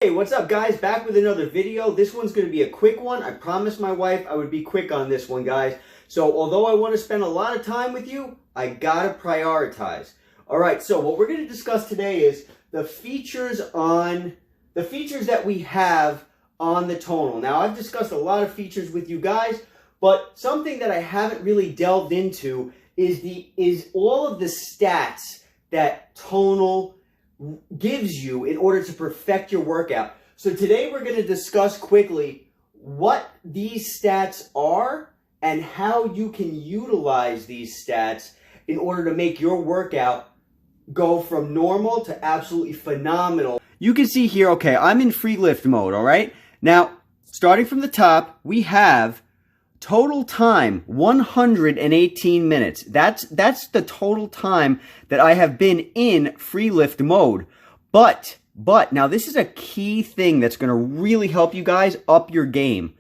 Hey, what's up guys? Back with another video. This one's going to be a quick one. I promised my wife I would be quick on this one, guys. So although I want to spend a lot of time with you, I gotta prioritize. Alright, so what we're going to discuss today is the features that we have on the Tonal. Now, I've discussed a lot of features with you guys, but something that I haven't really delved into is all of the stats that Tonal gives you in order to perfect your workout. So today we're going to discuss quickly what these stats are and how you can utilize these stats in order to make your workout go from normal to absolutely phenomenal. You can see here, okay, I'm in free lift mode, all right? Now, starting from the top, we have total time, 118 minutes. That's the total time that I have been in free lift mode. But, now this is a key thing that's going to really help you guys up your game.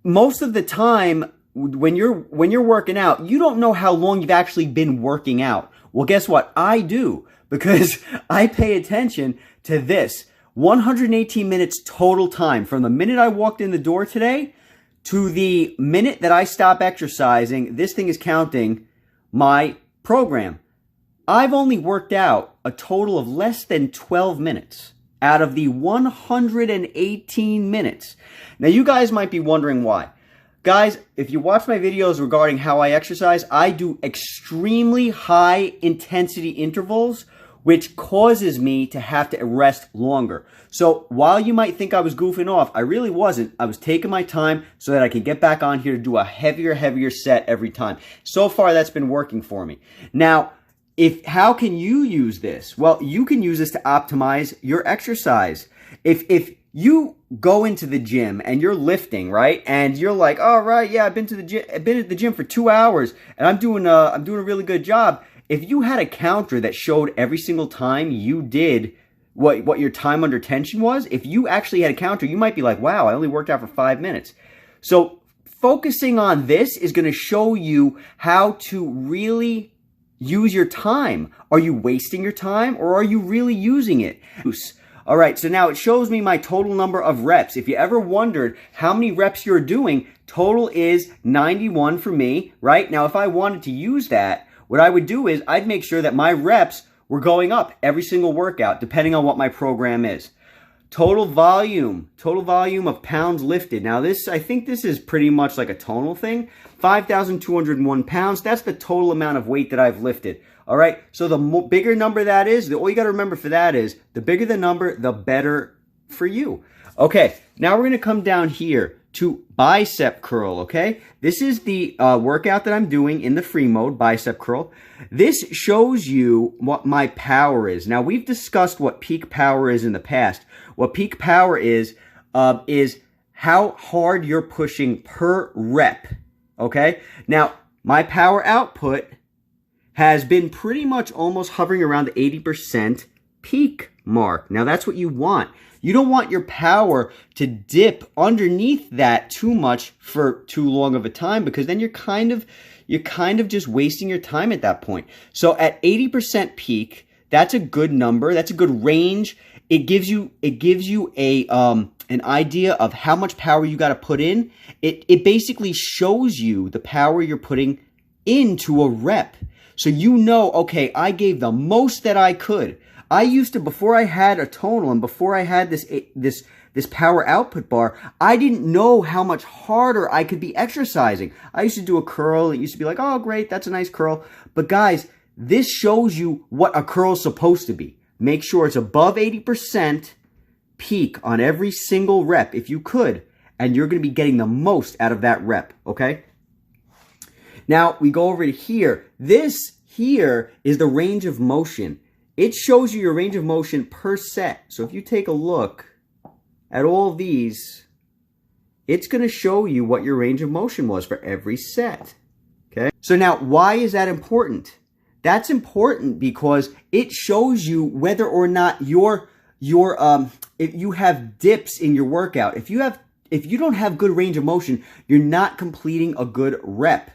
Most of the time, when you're working out, you don't know how long you've actually been working out. Well, guess what? I do, because I pay attention to this. 118 minutes total time from the minute I walked in the door today to the minute that I stop exercising. This thing is counting my program. I've only worked out a total of less than 12 minutes out of the 118 minutes. Now, you guys might be wondering why. Guys, if you watch my videos regarding how I exercise, I do extremely high intensity intervals, which causes me to have to rest longer. So while you might think I was goofing off, I really wasn't. I was taking my time so that I could get back on here to do a heavier set every time. So far, that's been working for me. Now, how can you use this? Well, you can use this to optimize your exercise. If you go into the gym and you're lifting, right? And you're like, "Oh, right, yeah, I've been at the gym for 2 hours and I'm doing a really good job." If you had a counter that showed every single time you did what your time under tension was, if you actually had a counter, you might be like, "Wow, I only worked out for 5 minutes." So focusing on this is going to show you how to really use your time. Are you wasting your time or are you really using it? All right, so now it shows me my total number of reps. If you ever wondered how many reps you're doing, total is 91 for me, right? Now, if I wanted to use that, what I would do is I'd make sure that my reps were going up every single workout, depending on what my program is. Total volume of pounds lifted. Now, I think this is pretty much like a Tonal thing. 5,201 pounds. That's the total amount of weight that I've lifted. All right, so the bigger number that is, all you got to remember for that is the bigger the number, the better for you. Okay, now we're going to come down here to bicep curl, okay? This is the workout that I'm doing in the free mode, bicep curl. This shows you what my power is. Now, we've discussed what peak power is in the past. What peak power is how hard you're pushing per rep, okay? Now, my power output has been pretty much almost hovering around the 80% peak mark. Now, that's what you want. You don't want your power to dip underneath that too much for too long of a time, because then you're kind of just wasting your time at that point. So at 80% peak, that's a good number. That's a good range. It gives you an idea of how much power you got to put in. It basically shows you the power you're putting into a rep. So you know, okay, I gave the most that I could. I used to, before I had a Tonal and before I had this power output bar, I didn't know how much harder I could be exercising. I used to do a curl. It used to be like, "Oh, great, that's a nice curl." But guys, this shows you what a curl is supposed to be. Make sure it's above 80% peak on every single rep if you could, and you're going to be getting the most out of that rep, okay? Now, we go over to here. This here is the range of motion. It shows you your range of motion per set. So if you take a look at all of these, it's going to show you what your range of motion was for every set. Okay? So now, why is that important? That's important because it shows you whether or not if you have dips in your workout. If you don't have good range of motion, you're not completing a good rep.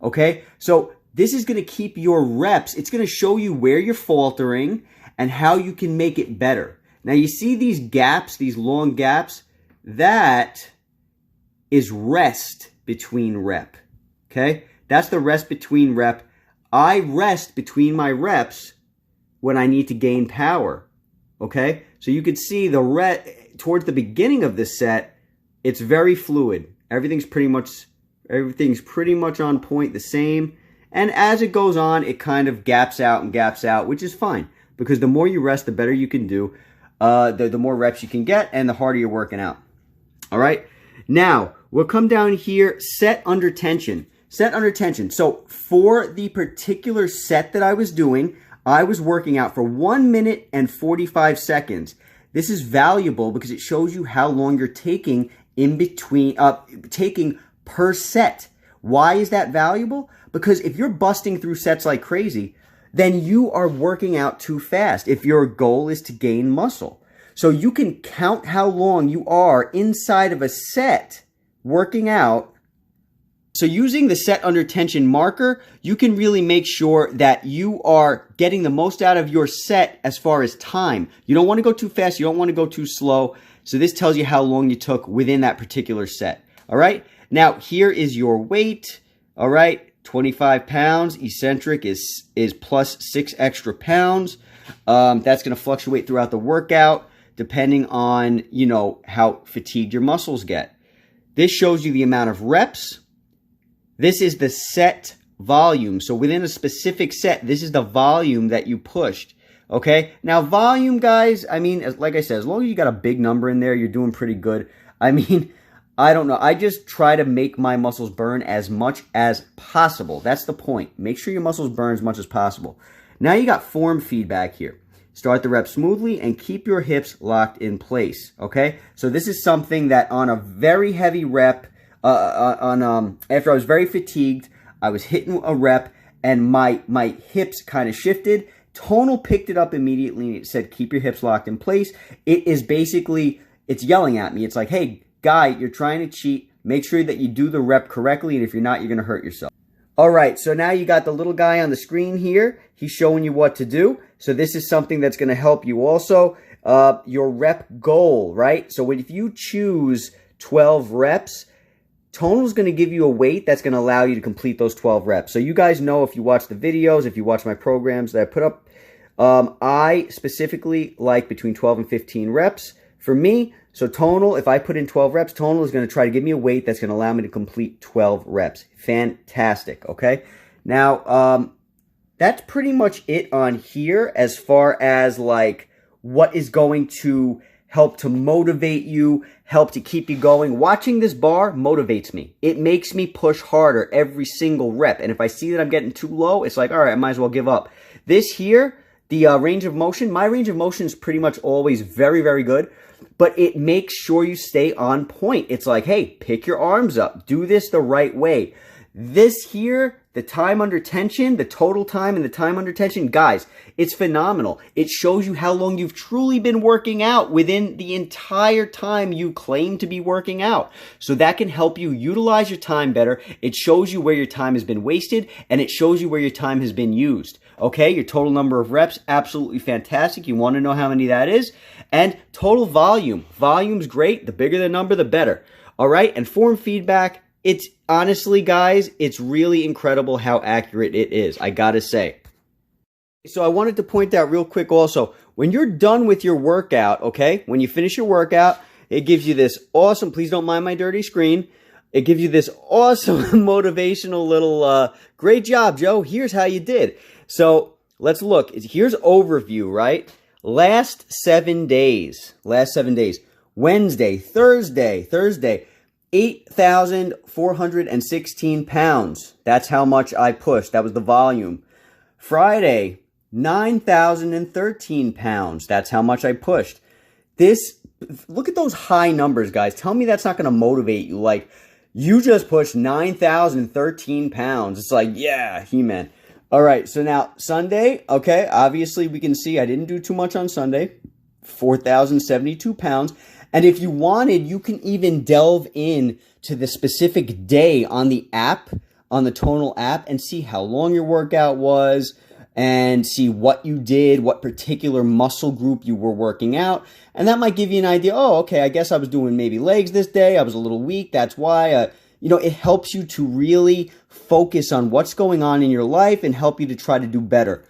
Okay, so this is going to keep your reps. It's going to show you where you're faltering and how you can make it better. Now you see these gaps, these long gaps? That is rest between rep, okay? That's the rest between rep. I rest between my reps when I need to gain power, okay? So you can see towards the beginning of this set, it's very fluid. Everything's pretty much on point, the same. And as it goes on, it kind of gaps out, which is fine. Because the more you rest, the better you can do. The more reps you can get, and the harder you're working out. All right? Now, we'll come down here, set under tension. Set under tension. So, for the particular set that I was doing, I was working out for 1 minute and 45 seconds. This is valuable because it shows you how long you're taking in between, taking per set. Why is that valuable? Because if you're busting through sets like crazy, then you are working out too fast if your goal is to gain muscle. So you can count how long you are inside of a set working out. So using the set under tension marker, you can really make sure that you are getting the most out of your set as far as time. You don't want to go too fast. You don't want to go too slow. So this tells you how long you took within that particular set. All right. Now here is your weight. All right. 25 pounds. Eccentric is plus 6 extra pounds. That's going to fluctuate throughout the workout depending on, you know, how fatigued your muscles get. This shows you the amount of reps. This is the set volume. So within a specific set, this is the volume that you pushed. Okay? Now, volume, guys, I mean, like I said, as long as you got a big number in there, you're doing pretty good. I mean, I don't know. I just try to make my muscles burn as much as possible. That's the point. Make sure your muscles burn as much as possible. Now you got form feedback here. Start the rep smoothly and keep your hips locked in place. Okay? So this is something that on a very heavy rep, after I was very fatigued, I was hitting a rep and my hips kind of shifted. Tonal picked it up immediately and it said, keep your hips locked in place. It is basically, it's yelling at me. It's like, hey, guy, you're trying to cheat. Make sure that you do the rep correctly, and if you're not, you're going to hurt yourself. All right, so now you got the little guy on the screen here. He's showing you what to do. So this is something that's going to help you also. Your rep goal, right? So if you choose 12 reps, Tonal is going to give you a weight that's going to allow you to complete those 12 reps. So you guys know, if you watch the videos, if you watch my programs that I put up, I specifically like between 12 and 15 reps. For me, so Tonal, if I put in 12 reps, Tonal is going to try to give me a weight that's going to allow me to complete 12 reps. Fantastic, okay? Now, that's pretty much it on here as far as, like, what is going to help to motivate you, help to keep you going. Watching this bar motivates me. It makes me push harder every single rep. And if I see that I'm getting too low, it's like, all right, I might as well give up. This here, the range of motion, my range of motion is pretty much always very, very good. But it makes sure you stay on point. It's like, hey, pick your arms up. Do this the right way. This here, the time under tension, the total time and the time under tension, guys, it's phenomenal. It shows you how long you've truly been working out within the entire time you claim to be working out. So that can help you utilize your time better. It shows you where your time has been wasted, and it shows you where your time has been used. Okay, your total number of reps, absolutely fantastic. You want to know how many that is? And total volume. Volume's great. The bigger the number, the better. All right, and form feedback, it's honestly, guys, it's really incredible how accurate it is, I gotta say. So I wanted to point out real quick also, when you're done with your workout, okay, when you finish your workout, it gives you this awesome, please don't mind my dirty screen, it gives you this awesome motivational little, great job, Joe, here's how you did. So let's look, here's overview, right? Last 7 days, Wednesday, Thursday, 8,416 pounds. That's how much I pushed. That was the volume. Friday, 9,013 pounds. That's how much I pushed. Look at those high numbers, guys. Tell me that's not going to motivate you. Like, you just pushed 9,013 pounds. It's like, yeah, He-Man. All right, so now Sunday, okay, obviously we can see I didn't do too much on Sunday. 4,072 pounds. And if you wanted, you can even delve in to the specific day on the app, on the Tonal app, and see how long your workout was, and see what you did, what particular muscle group you were working out. And that might give you an idea, oh, okay, I guess I was doing maybe legs this day. I was a little weak. That's why. You know, it helps you to really focus on what's going on in your life and help you to try to do better.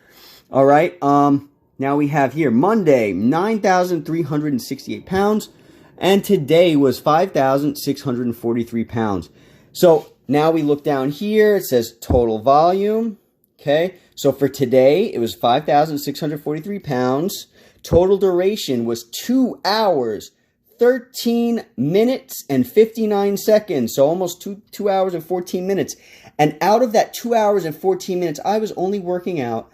All right. Now we have here Monday, 9,368 pounds. And today was 5,643 pounds. So now we look down here. It says total volume. Okay. So for today, it was 5,643 pounds. Total duration was 2 hours, 13 minutes and 59 seconds. So almost 2 hours and 14 minutes. And out of that 2 hours and 14 minutes, I was only working out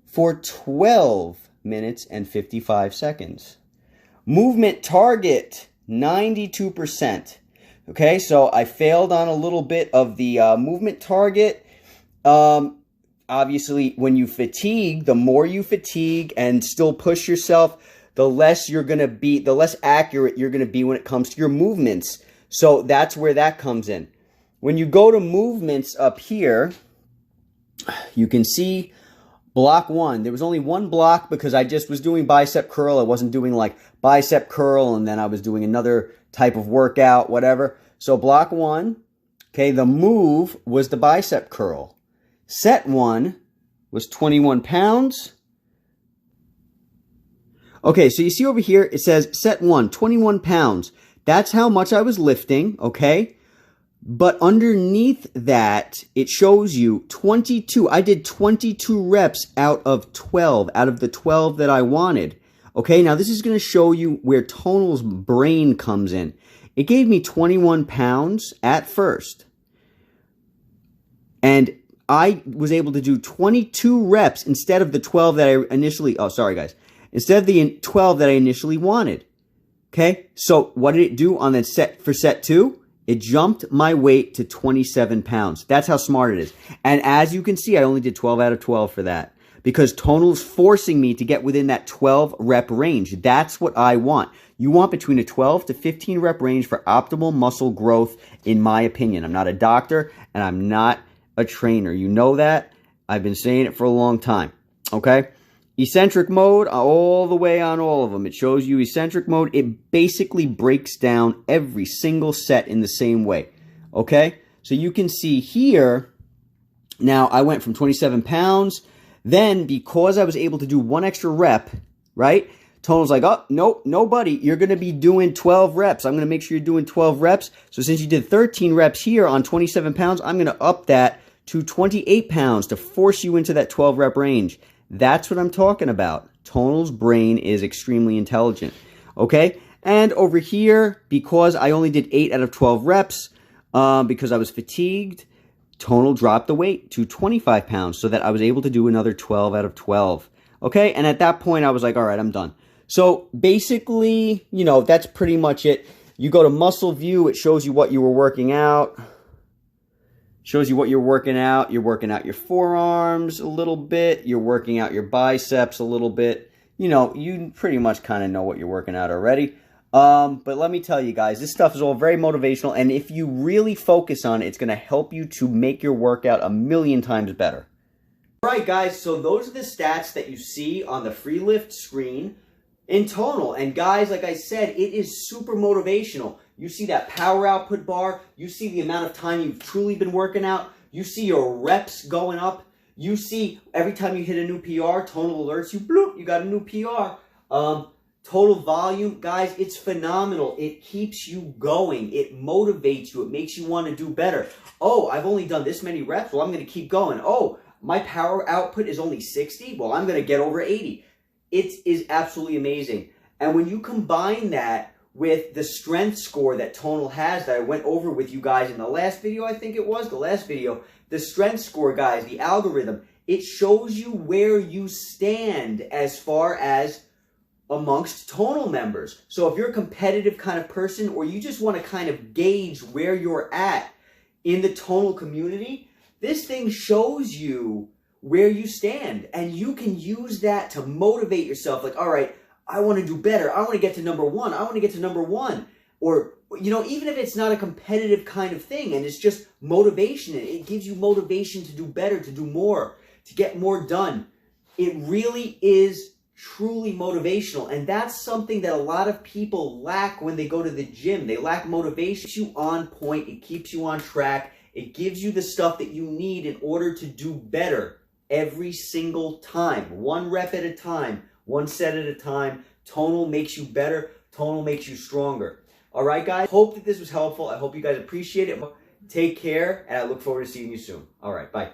for 12 minutes and 55 seconds. Movement target, 92%. Okay, so I failed on a little bit of the movement target. Obviously, when you fatigue, the more you fatigue and still push yourself, the less you're going to be, the less accurate you're going to be when it comes to your movements. So that's where that comes in. When you go to movements up here, you can see block 1. There was only one block because I just was doing bicep curl. I wasn't doing like bicep curl and then I was doing another type of workout, whatever. So block 1, okay, the move was the bicep curl. Set 1 was 21 pounds. Okay, so you see over here, it says set 1, 21 pounds. That's how much I was lifting, okay? But underneath that, it shows you 22. I did 22 reps out of 12, out of the 12 that I wanted. Okay, now this is going to show you where Tonal's brain comes in. It gave me 21 pounds at first. And I was able to do 22 reps instead of the 12 that I initially, oh, sorry guys. Instead of the 12 that I initially wanted. Okay, so what did it do on that set for set 2? It jumped my weight to 27 pounds. That's how smart it is. And as you can see, I only did 12 out of 12 for that. Because Tonal's forcing me to get within that 12 rep range. That's what I want. You want between a 12 to 15 rep range for optimal muscle growth, in my opinion. I'm not a doctor, and I'm not a trainer. You know that. I've been saying it for a long time. Okay? Eccentric mode, all the way on all of them. It shows you eccentric mode. It basically breaks down every single set in the same way. Okay? So you can see here, now I went from 27 pounds. Then, because I was able to do one extra rep, right? Tonal's like, oh, nope, no, buddy. You're going to be doing 12 reps. I'm going to make sure you're doing 12 reps. So since you did 13 reps here on 27 pounds, I'm going to up that to 28 pounds to force you into that 12 rep range. That's what I'm talking about. Tonal's brain is extremely intelligent. Okay? And over here, because I only did 8 out of 12 reps, because I was fatigued, Tonal dropped the weight to 25 pounds so that I was able to do another 12 out of 12. Okay? And at that point, I was like, all right, I'm done. So basically, you know, that's pretty much it. You go to muscle view, it shows you what you were working out. Shows you what you're working out. You're working out your forearms a little bit. You're working out your biceps a little bit. You know, you pretty much kind of know what you're working out already. But let me tell you guys, this stuff is all very motivational. And if you really focus on it, it's going to help you to make your workout a million times better. All right, guys. So those are the stats that you see on the free lift screen in Tonal. And guys, like I said, it is super motivational. You see that power output bar. You see the amount of time you've truly been working out. You see your reps going up. You see every time you hit a new PR, Tonal alerts you, bloop, you got a new PR. Total volume, guys, it's phenomenal. It keeps you going. It motivates you. It makes you want to do better. Oh, I've only done this many reps. Well, I'm going to keep going. Oh, my power output is only 60. Well, I'm going to get over 80. It is absolutely amazing. And when you combine that with the strength score that Tonal has that I went over with you guys in the last video, I think it was, the last video, the strength score, guys, the algorithm, it shows you where you stand as far as amongst Tonal members. So if you're a competitive kind of person or you just want to kind of gauge where you're at in the Tonal community, this thing shows you where you stand. And you can use that to motivate yourself. Like, all right, I want to do better. I want to get to number 1. I want to get to number 1. Or, you know, even if it's not a competitive kind of thing and it's just motivation, it gives you motivation to do better, to do more, to get more done. It really is truly motivational, and that's something that a lot of people lack when they go to the gym. They lack motivation. It keeps you on point, it keeps you on track, it gives you the stuff that you need in order to do better every single time. One rep at a time, one set at a time. Tonal makes you better, Tonal makes you stronger. All right, guys, hope that this was helpful. I hope you guys appreciate it. Take care, and I look forward to seeing you soon. All right, bye.